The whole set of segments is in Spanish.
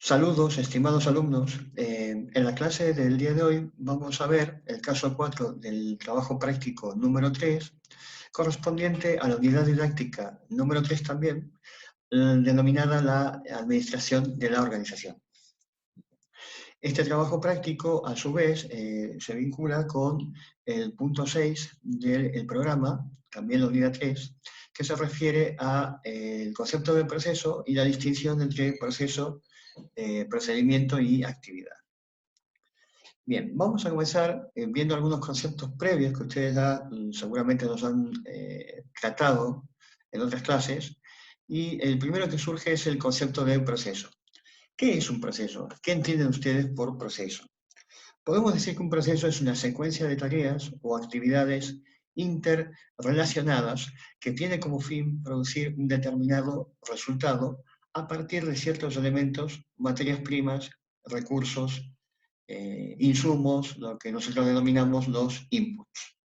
Saludos, estimados alumnos. En la clase del día de hoy vamos a ver el caso 4 del trabajo práctico número 3, correspondiente a la unidad didáctica número 3 también, denominada la administración de la organización. Este trabajo práctico, a su vez, se vincula con el punto 6 del programa, también la unidad 3, que se refiere al concepto de proceso y la distinción entre proceso, procedimiento y actividad. Bien, vamos a comenzar viendo algunos conceptos previos que ustedes ya seguramente nos han tratado en otras clases, y el primero que surge es el concepto de proceso. ¿Qué es un proceso? ¿Qué entienden ustedes por proceso? Podemos decir que un proceso es una secuencia de tareas o actividades interrelacionadas que tiene como fin producir un determinado resultado a partir de ciertos elementos, materias primas, recursos, insumos, lo que nosotros denominamos los inputs.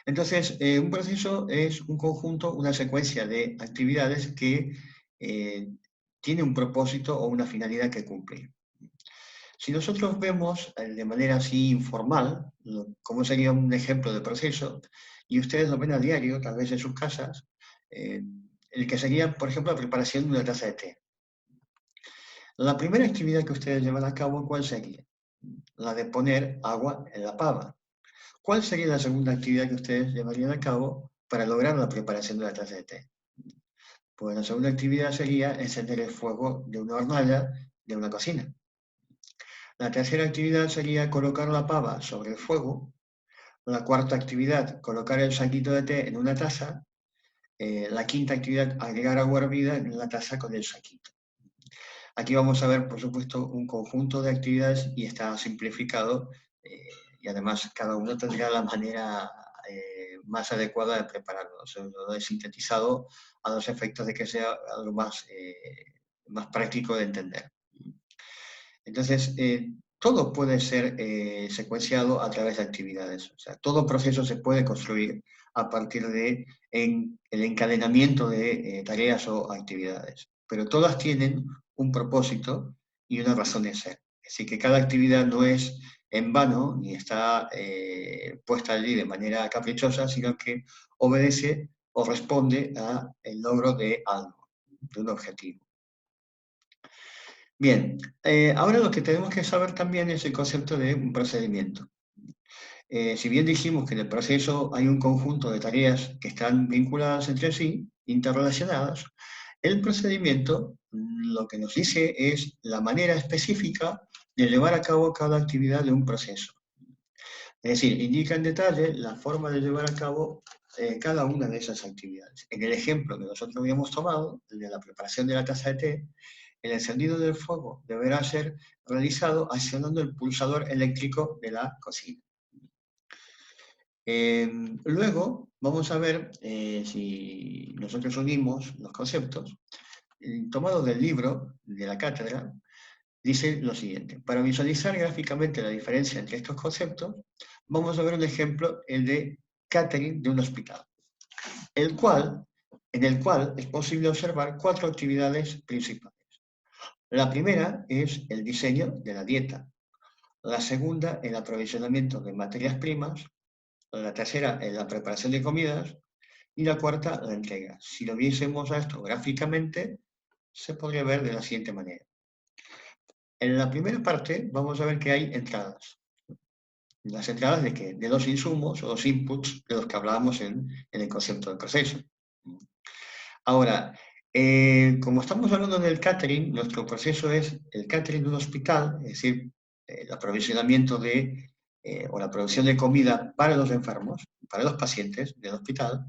Entonces, un proceso es un conjunto, una secuencia de actividades que tiene un propósito o una finalidad que cumplir. Si nosotros vemos de manera así informal, cómo sería un ejemplo de proceso, y ustedes lo ven a diario, tal vez en sus casas, el que sería, por ejemplo, la preparación de una taza de té. La primera actividad que ustedes llevan a cabo, ¿cuál sería? La de poner agua en la pava. ¿Cuál sería la segunda actividad que ustedes llevarían a cabo para lograr la preparación de la taza de té? Pues la segunda actividad sería encender el fuego de una hornalla de una cocina. La tercera actividad sería colocar la pava sobre el fuego. La cuarta actividad, colocar el saquito de té en una taza. La quinta actividad, agregar agua hervida en la taza con el saquito. Aquí vamos a ver, por supuesto, un conjunto de actividades y está simplificado y además cada uno tendrá la manera más adecuada de prepararlo. O sea, lo he sintetizado a los efectos de que sea algo más práctico de entender. Entonces, todo puede ser secuenciado a través de actividades. O sea, todo proceso se puede construir a partir de el encadenamiento de tareas o actividades. Pero todas tienen un propósito y una razón de ser. Así que cada actividad no es en vano ni está puesta allí de manera caprichosa, sino que obedece o responde al logro de algo, de un objetivo. Bien, ahora lo que tenemos que saber también es el concepto de un procedimiento. Si bien dijimos que en el proceso hay un conjunto de tareas que están vinculadas entre sí, interrelacionadas, el procedimiento lo que nos dice es la manera específica de llevar a cabo cada actividad de un proceso. Es decir, indica en detalle la forma de llevar a cabo cada una de esas actividades. En el ejemplo que nosotros habíamos tomado, el de la preparación de la taza de té, el encendido del fuego deberá ser realizado accionando el pulsador eléctrico de la cocina. Luego vamos a ver si nosotros unimos los conceptos. Tomado del libro de la cátedra, dice lo siguiente: para visualizar gráficamente la diferencia entre estos conceptos, vamos a ver un ejemplo, el de catering de un hospital, en el cual es posible observar 4 actividades principales. La primera es el diseño de la dieta, la segunda el aprovisionamiento de materias primas, la tercera la preparación de comidas y la cuarta la entrega. Si lo viésemos a esto gráficamente, se podría ver de la siguiente manera. En la primera parte vamos a ver que hay entradas. ¿Las entradas de qué? De los insumos o los inputs de los que hablábamos en el concepto del proceso. Ahora, como estamos hablando del catering, nuestro proceso es el catering de un hospital, es decir, el aprovisionamiento o la producción de comida para los enfermos, para los pacientes del hospital.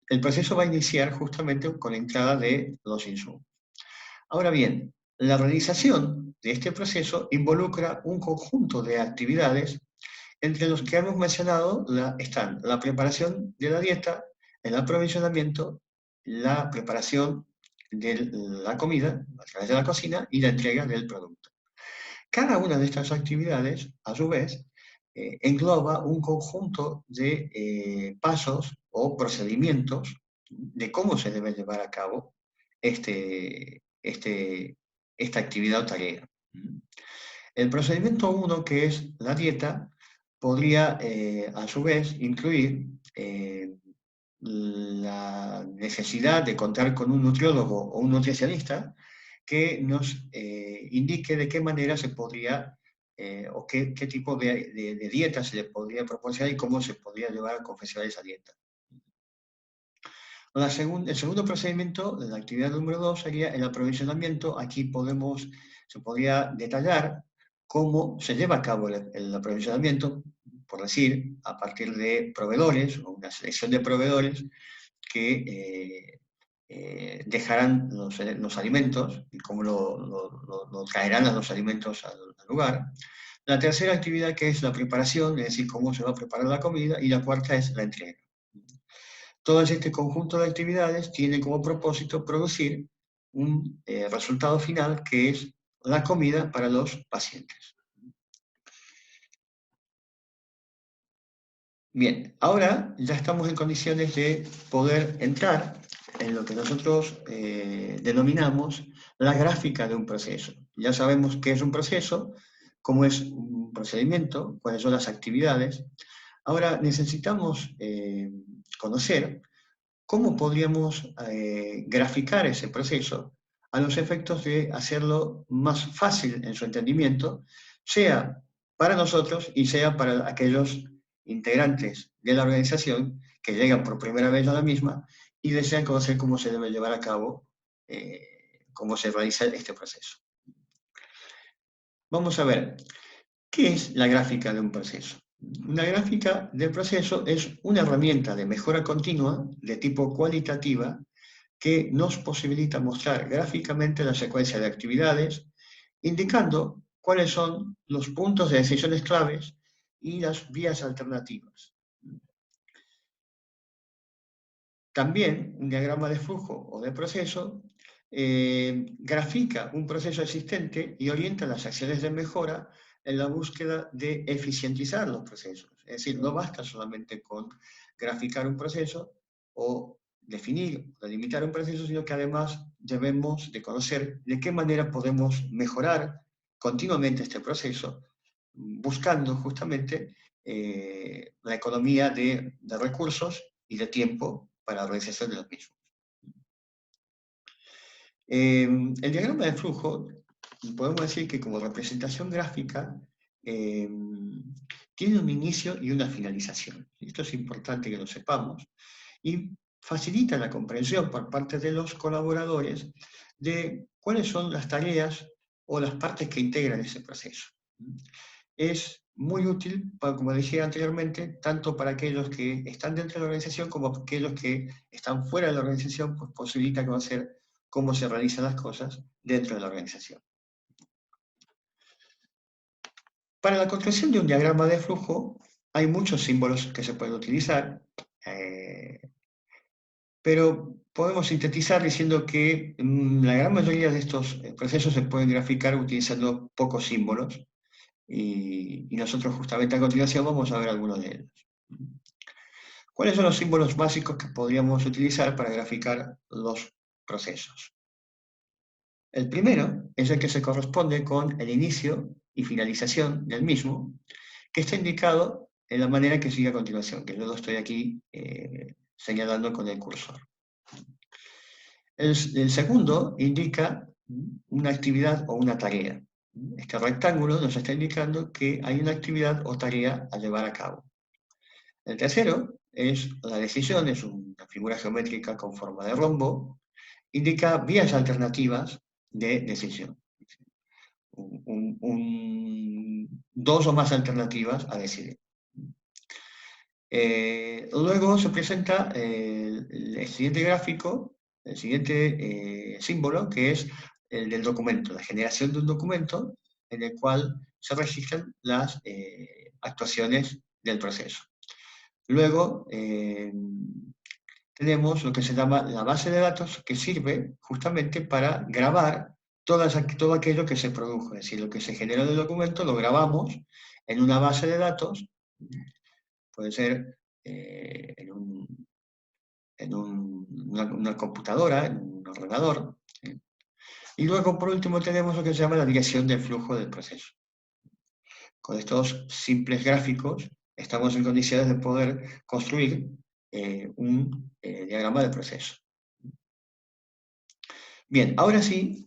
El proceso va a iniciar justamente con la entrada de los insumos. Ahora bien, la realización de este proceso involucra un conjunto de actividades entre los que hemos mencionado están la preparación de la dieta, el aprovisionamiento, la preparación de la comida a través de la cocina y la entrega del producto. Cada una de estas actividades, a su vez, engloba un conjunto de pasos o procedimientos de cómo se debe llevar a cabo este esta actividad o tarea. El procedimiento 1, que es la dieta, podría a su vez incluir la necesidad de contar con un nutriólogo o un nutricionista que nos indique de qué manera se podría o qué tipo de dieta se le podría proporcionar y cómo se podría llevar a confeccionar esa dieta. El segundo procedimiento, la actividad número 2, sería el aprovisionamiento. Aquí se podría detallar cómo se lleva a cabo el aprovisionamiento, por decir, a partir de proveedores o una selección de proveedores que dejarán los alimentos y cómo lo traerán a los alimentos al lugar. La tercera actividad, que es la preparación, es decir, cómo se va a preparar la comida, y la cuarta es la entrega. Todo este conjunto de actividades tiene como propósito producir un resultado final, que es la comida para los pacientes. Bien, ahora ya estamos en condiciones de poder entrar en lo que nosotros denominamos la gráfica de un proceso. Ya sabemos qué es un proceso, cómo es un procedimiento, cuáles son las actividades. Ahora necesitamos conocer cómo podríamos graficar ese proceso a los efectos de hacerlo más fácil en su entendimiento, sea para nosotros y sea para aquellos integrantes de la organización que llegan por primera vez a la misma y desean conocer cómo se debe llevar a cabo, cómo se realiza este proceso. Vamos a ver, ¿qué es la gráfica de un proceso? Una gráfica del proceso es una herramienta de mejora continua de tipo cualitativa que nos posibilita mostrar gráficamente la secuencia de actividades, indicando cuáles son los puntos de decisiones claves y las vías alternativas. También un diagrama de flujo o de proceso grafica un proceso existente y orienta las acciones de mejora en la búsqueda de eficientizar los procesos. Es decir, no basta solamente con graficar un proceso o definir o delimitar un proceso, sino que además debemos de conocer de qué manera podemos mejorar continuamente este proceso, buscando justamente la economía de recursos y de tiempo para la realización de los mismos. El diagrama de flujo, podemos decir que como representación gráfica, tiene un inicio y una finalización. Esto es importante que lo sepamos. Y facilita la comprensión por parte de los colaboradores de cuáles son las tareas o las partes que integran ese proceso. Es muy útil, como decía anteriormente, tanto para aquellos que están dentro de la organización como para aquellos que están fuera de la organización, pues posibilita conocer cómo se realizan las cosas dentro de la organización. Para la construcción de un diagrama de flujo hay muchos símbolos que se pueden utilizar, pero podemos sintetizar diciendo que la gran mayoría de estos procesos se pueden graficar utilizando pocos símbolos, y nosotros justamente a continuación vamos a ver algunos de ellos. ¿Cuáles son los símbolos básicos que podríamos utilizar para graficar los procesos? El primero es el que se corresponde con el inicio y finalización del mismo, que está indicado en la manera que sigue a continuación, que yo lo estoy aquí señalando con el cursor. El segundo indica una actividad o una tarea. Este rectángulo nos está indicando que hay una actividad o tarea a llevar a cabo. El tercero es la decisión, es una figura geométrica con forma de rombo, indica vías alternativas de decisión. Dos o más alternativas a decidir. Luego se presenta el siguiente gráfico, el siguiente símbolo, que es el del documento, la generación de un documento en el cual se registran las actuaciones del proceso. Luego tenemos lo que se llama la base de datos, que sirve justamente para grabar todo aquello que se produjo. Es decir, lo que se generó del documento lo grabamos en una base de datos, puede ser en una computadora, en un ordenador. Y luego, por último, tenemos lo que se llama la dirección del flujo del proceso. Con estos simples gráficos estamos en condiciones de poder construir un diagrama de proceso. Bien, ahora sí,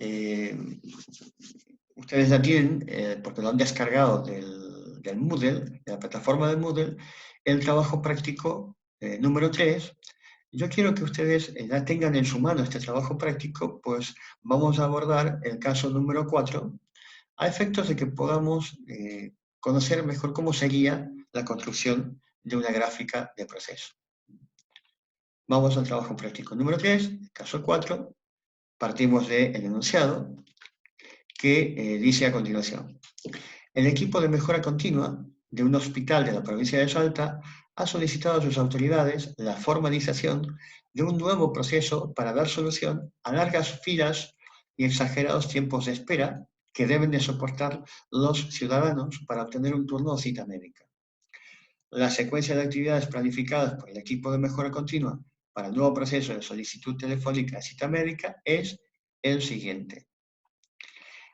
ustedes ya tienen, porque lo han descargado del Moodle, de la plataforma de Moodle, el trabajo práctico número 3. Yo quiero que ustedes ya tengan en su mano este trabajo práctico, pues vamos a abordar el caso número 4, a efectos de que podamos conocer mejor cómo sería la construcción de una gráfica de proceso. Vamos al trabajo práctico número 3, caso 4, partimos del enunciado, que dice a continuación: el equipo de mejora continua de un hospital de la provincia de Salta ha solicitado a sus autoridades la formalización de un nuevo proceso para dar solución a largas filas y exagerados tiempos de espera que deben de soportar los ciudadanos para obtener un turno o cita médica. La secuencia de actividades planificadas por el equipo de mejora continua para el nuevo proceso de solicitud telefónica de cita médica es el siguiente.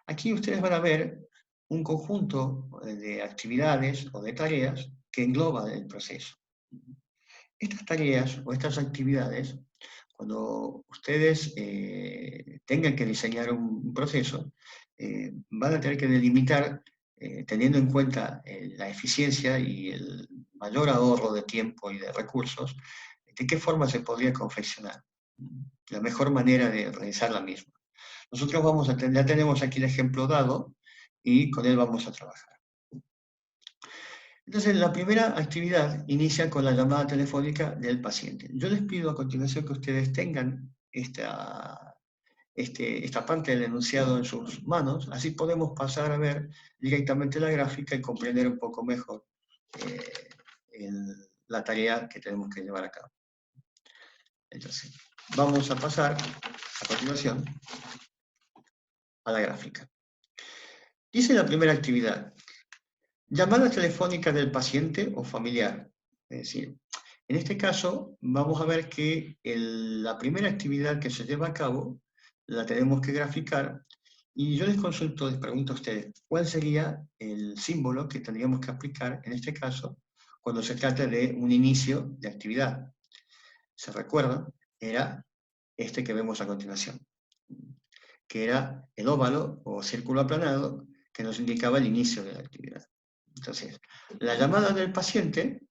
Aquí ustedes van a ver un conjunto de actividades o de tareas que engloban el proceso. Estas tareas o estas actividades, cuando ustedes tengan que diseñar un proceso, van a tener que delimitar, teniendo en cuenta la eficiencia y el mayor ahorro de tiempo y de recursos, de qué forma se podría confeccionar, la mejor manera de realizar la misma. Nosotros ya tenemos aquí el ejemplo dado y con él vamos a trabajar. Entonces, la primera actividad inicia con la llamada telefónica del paciente. Yo les pido a continuación que ustedes tengan esta parte del enunciado en sus manos, así podemos pasar a ver directamente la gráfica y comprender un poco mejor la tarea que tenemos que llevar a cabo. Entonces, vamos a pasar a continuación a la gráfica. Dice la primera actividad: llamada telefónica del paciente o familiar. Es decir, en este caso vamos a ver que la primera actividad que se lleva a cabo la tenemos que graficar, y yo les pregunto a ustedes, ¿cuál sería el símbolo que tendríamos que aplicar en este caso cuando se trata de un inicio de actividad? ¿Se recuerdan? Era este que vemos a continuación, que era el óvalo o círculo aplanado que nos indicaba el inicio de la actividad. Entonces, la llamada del paciente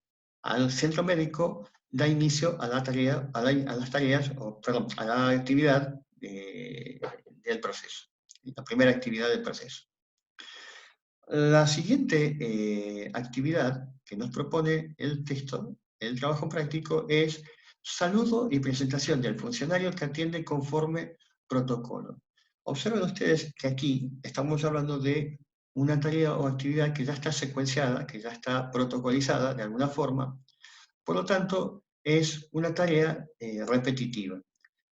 al centro médico da inicio a la tarea, a la actividad del proceso, la primera actividad del proceso. La siguiente actividad que nos propone el texto, el trabajo práctico, es saludo y presentación del funcionario que atiende conforme protocolo. Observen ustedes que aquí estamos hablando de una tarea o actividad que ya está secuenciada, que ya está protocolizada de alguna forma, por lo tanto es una tarea repetitiva.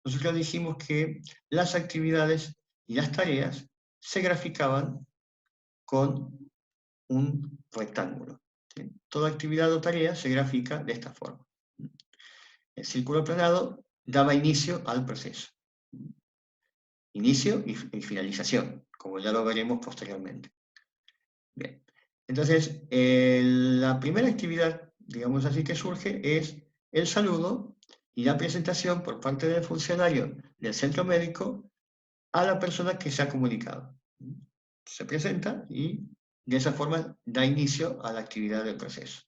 Nosotros dijimos que las actividades y las tareas se graficaban con un rectángulo. ¿Sí? Toda actividad o tarea se grafica de esta forma. El círculo aplanado daba inicio al proceso. Inicio y finalización, como ya lo veremos posteriormente. Bien. Entonces, la primera actividad, digamos así, que surge es el saludo y la presentación por parte del funcionario del centro médico a la persona que se ha comunicado. Se presenta y de esa forma da inicio a la actividad del proceso.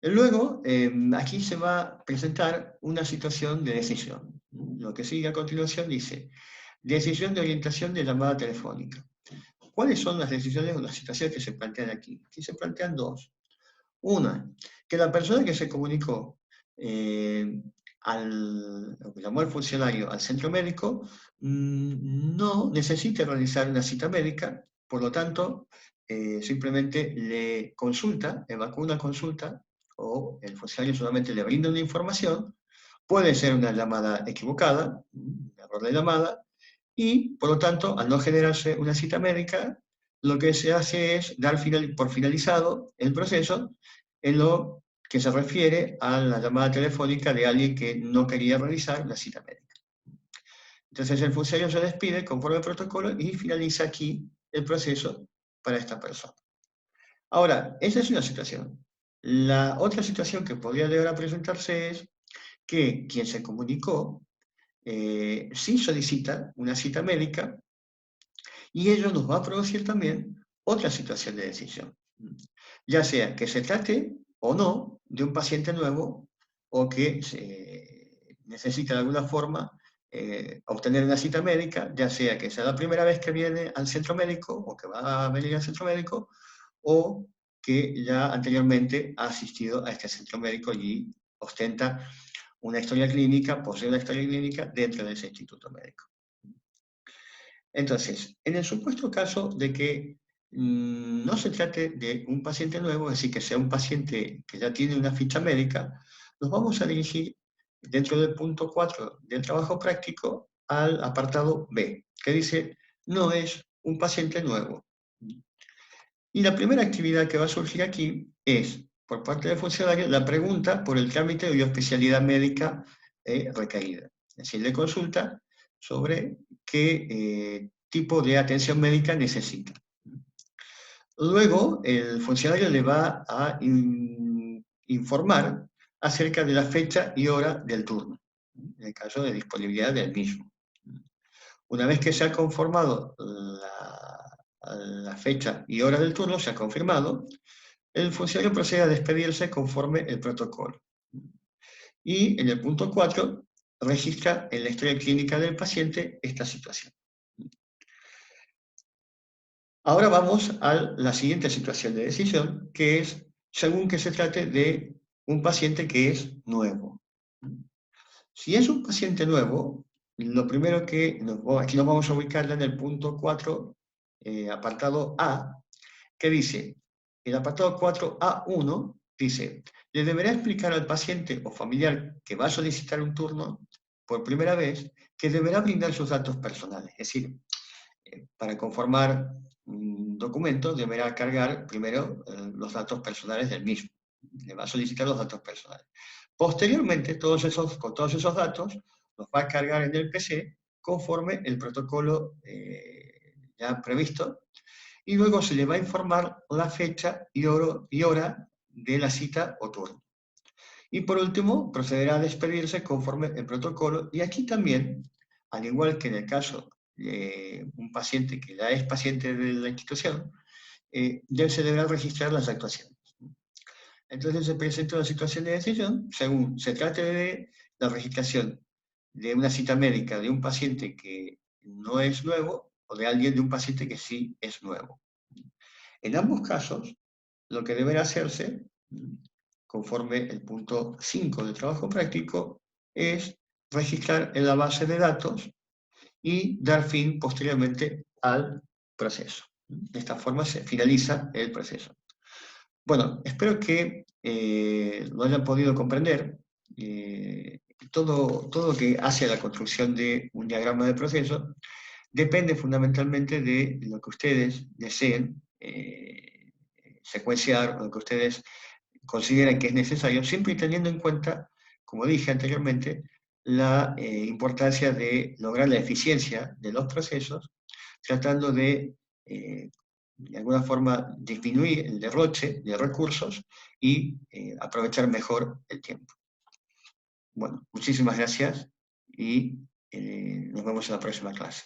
Luego, aquí se va a presentar una situación de decisión. Lo que sigue a continuación dice: decisión de orientación de llamada telefónica. ¿Cuáles son las decisiones o las situaciones que se plantean aquí? Aquí se plantean dos. Una, que la persona que se comunicó o que llamó al funcionario al centro médico no necesite realizar una cita médica, por lo tanto, simplemente le consulta, evacúa una consulta, o el funcionario solamente le brinda una información. Puede ser una llamada equivocada, un error de llamada, y por lo tanto, al no generarse una cita médica, lo que se hace es dar por finalizado el proceso en lo que se refiere a la llamada telefónica de alguien que no quería realizar la cita médica. Entonces el funcionario se despide conforme al protocolo y finaliza aquí el proceso para esta persona. Ahora, esa es una situación. La otra situación que podría llegar a presentarse es que quien se comunicó sí solicita una cita médica y ello nos va a producir también otra situación de decisión. Ya sea que se trate o no de un paciente nuevo o que se necesita de alguna forma obtener una cita médica, ya sea que sea la primera vez que viene al centro médico o que va a venir al centro médico o que ya anteriormente ha asistido a este centro médico y ostenta una historia clínica, posee una historia clínica dentro de ese instituto médico. Entonces, en el supuesto caso de que no se trate de un paciente nuevo, es decir, que sea un paciente que ya tiene una ficha médica, nos vamos a dirigir dentro del punto 4 del trabajo práctico al apartado B, que dice, no es un paciente nuevo. Y la primera actividad que va a surgir aquí es, por parte del funcionario, la pregunta por el trámite de especialidad médica requerida. Es decir, le consulta sobre qué tipo de atención médica necesita. Luego, el funcionario le va a informar acerca de la fecha y hora del turno, en el caso de disponibilidad del mismo. Una vez que se ha conformado la fecha y hora del turno, se ha confirmado, el funcionario procede a despedirse conforme el protocolo. Y en el punto 4, registra en la historia clínica del paciente esta situación. Ahora vamos a la siguiente situación de decisión, que es según que se trate de un paciente que es nuevo. Si es un paciente nuevo, lo primero que, aquí nos vamos a ubicar en el punto 4, apartado A, que dice, el apartado 4A1 dice, le deberá explicar al paciente o familiar que va a solicitar un turno por primera vez que deberá brindar sus datos personales. Es decir, para conformar un documento deberá cargar primero los datos personales del mismo. Le va a solicitar los datos personales. Posteriormente, con todos esos datos, los va a cargar en el PC conforme el protocolo ya previsto, y luego se le va a informar la fecha y hora de la cita o turno. Y por último, procederá a despedirse conforme el protocolo, y aquí también, al igual que en el caso de un paciente que ya es paciente de la institución, se deberá registrar las actuaciones. Entonces se presenta una situación de decisión, según se trate de la registración de una cita médica de un paciente que no es nuevo o de alguien de un paciente que sí es nuevo. En ambos casos, lo que deberá hacerse, conforme el punto 5 del trabajo práctico, es registrar en la base de datos y dar fin posteriormente al proceso. De esta forma se finaliza el proceso. Bueno, espero que lo hayan podido comprender. Todo lo que hace a la construcción de un diagrama de proceso depende fundamentalmente de lo que ustedes deseen secuenciar o lo que ustedes consideran que es necesario, siempre teniendo en cuenta, como dije anteriormente, la importancia de lograr la eficiencia de los procesos, tratando de alguna forma, disminuir el derroche de recursos y aprovechar mejor el tiempo. Bueno, muchísimas gracias y nos vemos en la próxima clase.